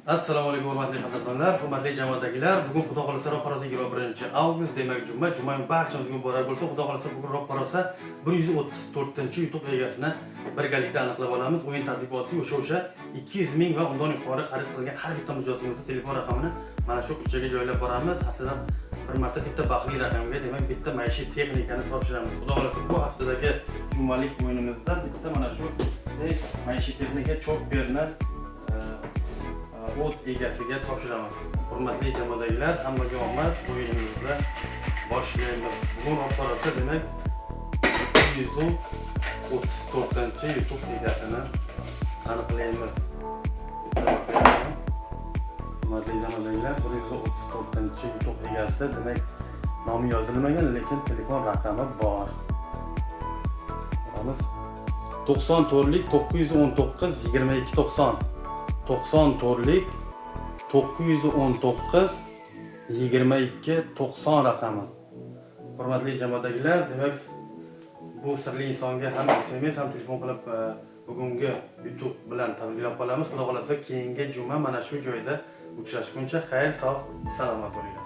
Assalomu alaykum hurmatli qadrdonlar, hurmatli jamoadagilar. Bugun xudo xolasa ro'parasi 1 avgust, demak juma. Jumaning barchamizga muborak bo'lsa, xudo xolasa bugun ro'parasi 134-YouTube egasini birgalikda aniqlab olamiz. O'yin tadqiqoti o'sha 200 ming va undan yuqori xarid qilgan har bitta mijozimizning telefon raqamini mana shu qutchaga joylab boramiz. Haftada bir marta bitta baxtli raqamga, demak bitta maishiy texnikani topshiramiz. Xudo xolasa bu haftadagi jumalik o'yinimizda bitta mana shu maishiy texnika chopperni o'z egasiga topshiramiz. Hurmatli jamoadagilar, hammaga omad. O'yinimizni boshlaymiz. Bugun ro'parasi demak 134-YouTube egasini aniqlaymiz. Hurmatli jamoadagilar, 134-YouTube egasi, demak nomi yozilmagan, lekin telefon raqami bor. Qaramiz. 94lik 919 2290. 94lik 919 2290 raqami. Hurmatli jamoadagilar, demak bu sirli insonga ham SMS ham telefon qilib bugungi YouTube bilan tabriklab qolamiz. Xudo xolasa keyingi juma mana shu joyda uchrashguncha xayr, sog', salomat bo'linglar.